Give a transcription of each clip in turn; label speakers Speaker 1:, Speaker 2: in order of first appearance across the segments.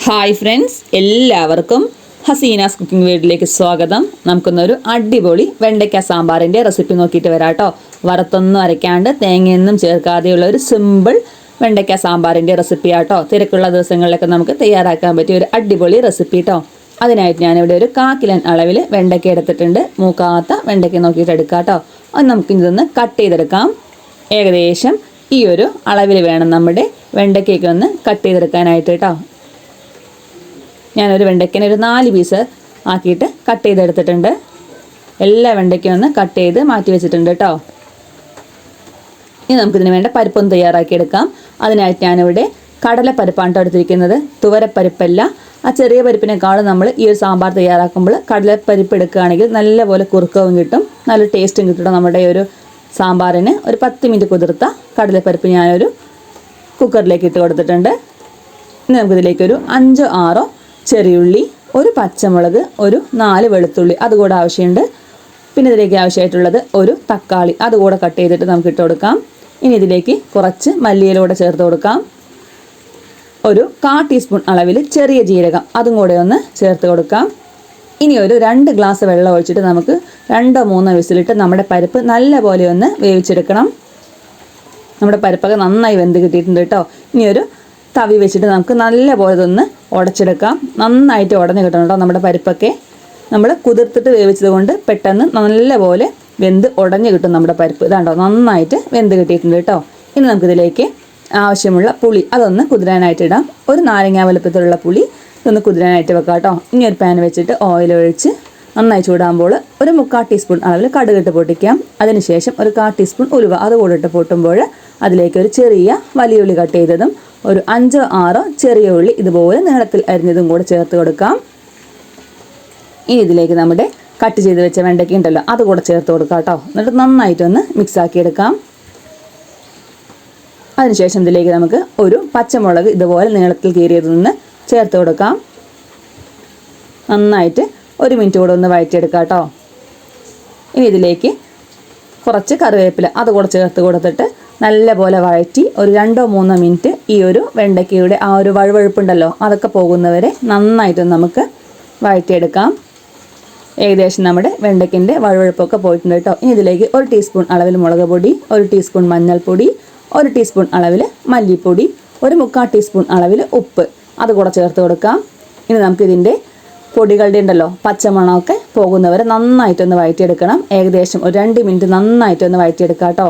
Speaker 1: Hi friends, എല്ലാവർക്കും Hasina's cooking വീഡിയോയിലേക്ക് സ്വാഗതം. നമുക്കൊന്നൊരു അടിപൊളി വെണ്ടയ്ക്ക സാമ്പാറിൻ്റെ റെസിപ്പി നോക്കിയിട്ട് വരാം കേട്ടോ. വറുത്തൊന്നും അരയ്ക്കാണ്ട് തേങ്ങയൊന്നും ചേർക്കാതെയുള്ള ഒരു സിമ്പിൾ വെണ്ടയ്ക്ക സാമ്പാറിൻ്റെ റെസിപ്പി ആട്ടോ. തിരക്കുള്ള ദിവസങ്ങളിലൊക്കെ നമുക്ക് തയ്യാറാക്കാൻ പറ്റിയ ഒരു അടിപൊളി റെസിപ്പി കേട്ടോ. അതിനായിട്ട് ഞാനിവിടെ ഒരു 1/4 കിലോ അളവിൽ വെണ്ടയ്ക്ക എടുത്തിട്ടുണ്ട്. മൂക്കാത്ത വെണ്ടയ്ക്ക നോക്കിയിട്ട് എടുക്കാം കേട്ടോ. അത് നമുക്കിതൊന്ന് കട്ട് ചെയ്തെടുക്കാം. ഏകദേശം ഈ ഒരു അളവിൽ വേണം നമ്മുടെ വെണ്ടയ്ക്കൊക്കെ ഒന്ന് കട്ട് ചെയ്തെടുക്കാനായിട്ട് കേട്ടോ. ഞാനൊരു വെണ്ടയ്ക്കനെ ഒരു 4 പീസ് ആക്കിയിട്ട് കട്ട് ചെയ്തെടുത്തിട്ടുണ്ട്. എല്ലാ വെണ്ടയ്ക്കും ഒന്ന് കട്ട് ചെയ്ത് മാറ്റി വെച്ചിട്ടുണ്ട് കേട്ടോ. ഇനി നമുക്കിതിന് വേണ്ട പരിപ്പൊന്ന് തയ്യാറാക്കിയെടുക്കാം. അതിനായിട്ട് ഞാനിവിടെ കടലപ്പരിപ്പാണ് കേട്ടോ എടുത്തിരിക്കുന്നത്. തുവരപ്പരിപ്പല്ല. ആ ചെറിയ പരിപ്പിനേക്കാളും നമ്മൾ ഈ ഒരു സാമ്പാർ തയ്യാറാക്കുമ്പോൾ കടലപ്പരിപ്പ് എടുക്കുകയാണെങ്കിൽ നല്ലപോലെ കുറുക്കവും കിട്ടും, നല്ല ടേസ്റ്റും കിട്ടും. നമ്മുടെ ഒരു സാമ്പാറിന് ഒരു 10 മിനിറ്റ് കുതിർത്ത കടലപ്പരിപ്പ് ഞാനൊരു കുക്കറിലേക്ക് ഇട്ട് കൊടുത്തിട്ടുണ്ട്. ഇനി നമുക്കിതിലേക്കൊരു 5-6 ചെറിയുള്ളി, ഒരു പച്ചമുളക്, ഒരു 4 വെളുത്തുള്ളി അതുകൂടെ ആവശ്യമുണ്ട്. പിന്നെ ഇതിലേക്ക് ആവശ്യമായിട്ടുള്ളത് ഒരു തക്കാളി അതുകൂടെ കട്ട് ചെയ്തിട്ട് നമുക്ക് ഇട്ട് കൊടുക്കാം. ഇനി ഇതിലേക്ക് കുറച്ച് മല്ലിയിലൂടെ ചേർത്ത് കൊടുക്കാം. ഒരു 1/4 ടീസ്പൂൺ അളവിൽ ചെറിയ ജീരകം അതും കൂടെ ഒന്ന് ചേർത്ത് കൊടുക്കാം. ഇനി ഒരു 2 ഗ്ലാസ് വെള്ളം ഒഴിച്ചിട്ട് നമുക്ക് 2-3 വിസിലിട്ട് നമ്മുടെ പരിപ്പ് നല്ലപോലെ ഒന്ന് വേവിച്ചെടുക്കണം. നമ്മുടെ പരിപ്പൊക്കെ നന്നായി വെന്ത് കിട്ടിയിട്ടുണ്ട് കേട്ടോ. ഇനി ഒരു തവി വെച്ചിട്ട് നമുക്ക് നല്ലപോലെ ഇതൊന്ന് ഉടച്ചെടുക്കാം. നന്നായിട്ട് ഉടഞ്ഞ് കിട്ടണം കേട്ടോ. നമ്മുടെ പരിപ്പൊക്കെ നമ്മൾ കുതിർത്തിട്ട് വേവിച്ചത് കൊണ്ട് പെട്ടെന്ന് നല്ലപോലെ വെന്ത് ഉടഞ്ഞ് കിട്ടും നമ്മുടെ പരിപ്പ്. ഇതാണ്ടോ നന്നായിട്ട് വെന്ത് കിട്ടിയിട്ടുണ്ട് കേട്ടോ. ഇനി നമുക്കിതിലേക്ക് ആവശ്യമുള്ള പുളി അതൊന്ന് കുതിരാനായിട്ട് ഇടാം. ഒരു നാരങ്ങ വലുപ്പത്തിലുള്ള പുളി ഇതൊന്ന് കുതിരാനായിട്ട് വെക്കാം കേട്ടോ. ഇനി ഒരു പാൻ വെച്ചിട്ട് ഓയിൽ ഒഴിച്ച് നന്നായി ചൂടാകുമ്പോൾ ഒരു 3/4 ടീസ്പൂൺ അളവിൽ കടുകിട്ട് പൊട്ടിക്കാം. അതിനുശേഷം ഒരു 1/4 ടീസ്പൂൺ ഉലുവ അതുകൂടെ ഇട്ട് പൊട്ടുമ്പോൾ അതിലേക്ക് ഒരു ചെറിയ വലിയ ഉള്ളി കട്ട് ചെയ്തതും ഒരു 5-6 ചെറിയ ഉള്ളി ഇതുപോലെ നീളത്തിൽ അരിഞ്ഞതും കൂടെ ചേർത്ത് കൊടുക്കാം. ഇനി ഇതിലേക്ക് നമ്മുടെ കട്ട് ചെയ്ത് വെച്ച വെണ്ടയ്ക്ക ഉണ്ടല്ലോ അതുകൂടെ ചേർത്ത് കൊടുക്കാം കേട്ടോ. എന്നിട്ട് നന്നായിട്ടൊന്ന് മിക്സ് ആക്കിയെടുക്കാം. അതിനുശേഷം ഇതിലേക്ക് നമുക്ക് ഒരു പച്ചമുളക് ഇതുപോലെ നീളത്തിൽ കീറിയതൊന്ന് ചേർത്ത് കൊടുക്കാം. നന്നായിട്ട് 1 മിനിറ്റ് കൂടെ ഒന്ന് വഴറ്റിയെടുക്കാം കേട്ടോ. ഇനി ഇതിലേക്ക് കുറച്ച് കറിവേപ്പില അതുകൂടെ ചേർത്ത് കൊടുത്തിട്ട് നല്ലപോലെ വഴറ്റി ഒരു 2-3 മിനിറ്റ് ഈ ഒരു വെണ്ടയ്ക്കയുടെ ആ ഒരു വഴുവഴുപ്പുണ്ടല്ലോ അതൊക്കെ പോകുന്നവരെ നന്നായിട്ട് നമുക്ക് വഴറ്റിയെടുക്കാം. ഏകദേശം നമ്മുടെ വെണ്ടയ്ക്കിൻ്റെ വഴുവഴുപ്പൊക്കെ പോയിട്ടുണ്ട് കേട്ടോ. ഇനി ഇതിലേക്ക് 1 ടീസ്പൂൺ അളവിൽ മുളക് പൊടി, 1 ടീസ്പൂൺ മഞ്ഞൾപ്പൊടി, 1 ടീസ്പൂൺ അളവിൽ മല്ലിപ്പൊടി, ഒരു 3/4 ടീസ്പൂൺ അളവിൽ ഉപ്പ് അതുകൂടെ ചേർത്ത് കൊടുക്കാം. ഇനി നമുക്കിതിൻ്റെ പൊടികളുടെ ഉണ്ടല്ലോ പച്ചമണമൊക്കെ പോകുന്നവരെ നന്നായിട്ടൊന്ന് വഴറ്റിയെടുക്കണം. ഏകദേശം ഒരു 2 മിനിറ്റ് നന്നായിട്ടൊന്ന് വഴറ്റിയെടുക്കാം കേട്ടോ.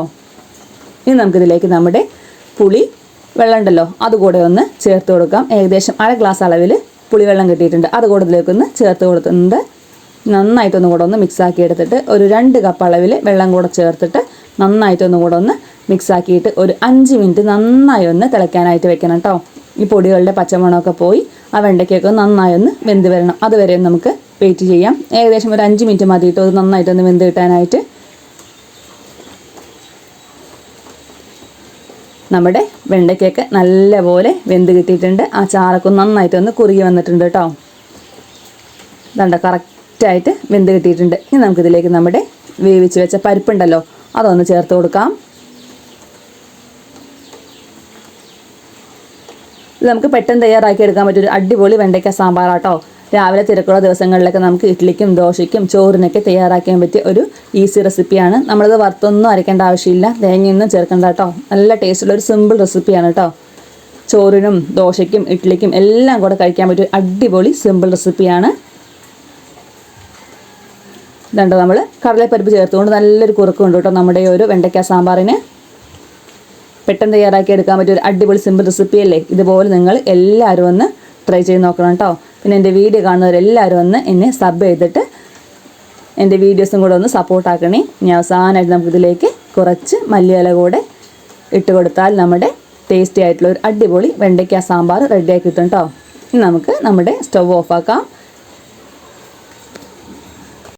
Speaker 1: ഇനി നമുക്കിതിലേക്ക് നമ്മുടെ പുളി വെള്ളം ഉണ്ടല്ലോ അതുകൂടെ ഒന്ന് ചേർത്ത് കൊടുക്കാം. ഏകദേശം 1/2 ഗ്ലാസ് അളവിൽ പുളിവെള്ളം കിട്ടിയിട്ടുണ്ട്. അതുകൂടെ ഇതിലേക്കൊന്ന് ചേർത്ത് കൊടുത്തിട്ടുണ്ട്. നന്നായിട്ടൊന്നും കൂടെ ഒന്ന് മിക്സാക്കി എടുത്തിട്ട് ഒരു 2 കപ്പ് അളവിൽ വെള്ളം കൂടെ ചേർത്തിട്ട് നന്നായിട്ടൊന്നും കൂടെ ഒന്ന് മിക്സാക്കിയിട്ട് ഒരു 5 മിനിറ്റ് നന്നായി ഒന്ന് തിളയ്ക്കാനായിട്ട് വെക്കണം കേട്ടോ. ഈ പൊടികളുടെ പച്ചമണമൊക്കെ പോയി ആ വെണ്ടയ്ക്കൊക്കെ നന്നായി ഒന്ന് വെന്ത് വരണം. അതുവരെ നമുക്ക് വെയിറ്റ് ചെയ്യാം. ഏകദേശം ഒരു 5 മിനിറ്റ് മതിയിട്ട് അത് നന്നായിട്ടൊന്ന് വെന്ത് കിട്ടാനായിട്ട്. നമ്മുടെ വെണ്ടയ്ക്കൊക്കെ നല്ലപോലെ വെന്ത് കിട്ടിയിട്ടുണ്ട്. ആ ചാറൊക്കെ നന്നായിട്ടൊന്ന് കുറുകി വന്നിട്ടുണ്ട് കേട്ടോ. ഇതാണ്ട കറക്റ്റായിട്ട് വെന്ത് കിട്ടിയിട്ടുണ്ട്. ഇനി നമുക്കിതിലേക്ക് നമ്മുടെ വേവിച്ച് വെച്ച പരിപ്പുണ്ടല്ലോ അതൊന്ന് ചേർത്ത് കൊടുക്കാം. ഇത് നമുക്ക് പെട്ടെന്ന് തയ്യാറാക്കി എടുക്കാൻ പറ്റിയൊരു അടിപൊളി വെണ്ടയ്ക്ക സാമ്പാറാട്ടോ. രാവിലെ തിരക്കുള്ള ദിവസങ്ങളിലൊക്കെ നമുക്ക് ഇഡ്ഡലിക്കും ദോശയ്ക്കും ചോറിനൊക്കെ തയ്യാറാക്കാൻ പറ്റിയ ഒരു ഈസി റെസിപ്പിയാണ്. നമ്മളിത് വറുത്തൊന്നും അരയ്ക്കേണ്ട ആവശ്യമില്ല, തേങ്ങയൊന്നും ചേർക്കേണ്ട കേട്ടോ. നല്ല ടേസ്റ്റുള്ള ഒരു സിമ്പിൾ റെസിപ്പിയാണ് കേട്ടോ. ചോറിനും ദോശയ്ക്കും ഇഡ്ഡലിക്കും എല്ലാം കൂടെ കഴിക്കാൻ പറ്റിയ അടിപൊളി സിമ്പിൾ റെസിപ്പിയാണ്. ഇതുണ്ടോ നമ്മൾ കടലപ്പരിപ്പ് ചേർത്തുകൊണ്ട് നല്ലൊരു കുറുക്കുണ്ട് കേട്ടോ നമ്മുടെ ഒരു വെണ്ടയ്ക്ക സാമ്പാറിന്. പെട്ടെന്ന് തയ്യാറാക്കി എടുക്കാൻ പറ്റിയ ഒരു അടിപൊളി സിമ്പിൾ റെസിപ്പിയല്ലേ. ഇതുപോലെ നിങ്ങൾ എല്ലാവരും ഒന്ന് ട്രൈ ചെയ്ത് നോക്കണം കേട്ടോ. പിന്നെ എൻ്റെ വീഡിയോ കാണുന്നവരെല്ലാവരും ഒന്ന് എന്നെ സബ് ചെയ്തിട്ട് എൻ്റെ വീഡിയോസും കൂടെ ഒന്ന് സപ്പോർട്ടാക്കണേ. ഇനി അവസാനമായിട്ട് നമുക്കിതിലേക്ക് കുറച്ച് മല്ലിയില കൂടെ ഇട്ട് കൊടുത്താൽ നമ്മുടെ ടേസ്റ്റി ആയിട്ടുള്ള ഒരു അടിപൊളി വെണ്ടയ്ക്ക സാമ്പാർ റെഡിയാക്കി കിട്ടും കേട്ടോ. ഇനി നമുക്ക് നമ്മുടെ സ്റ്റവ് ഓഫാക്കാം.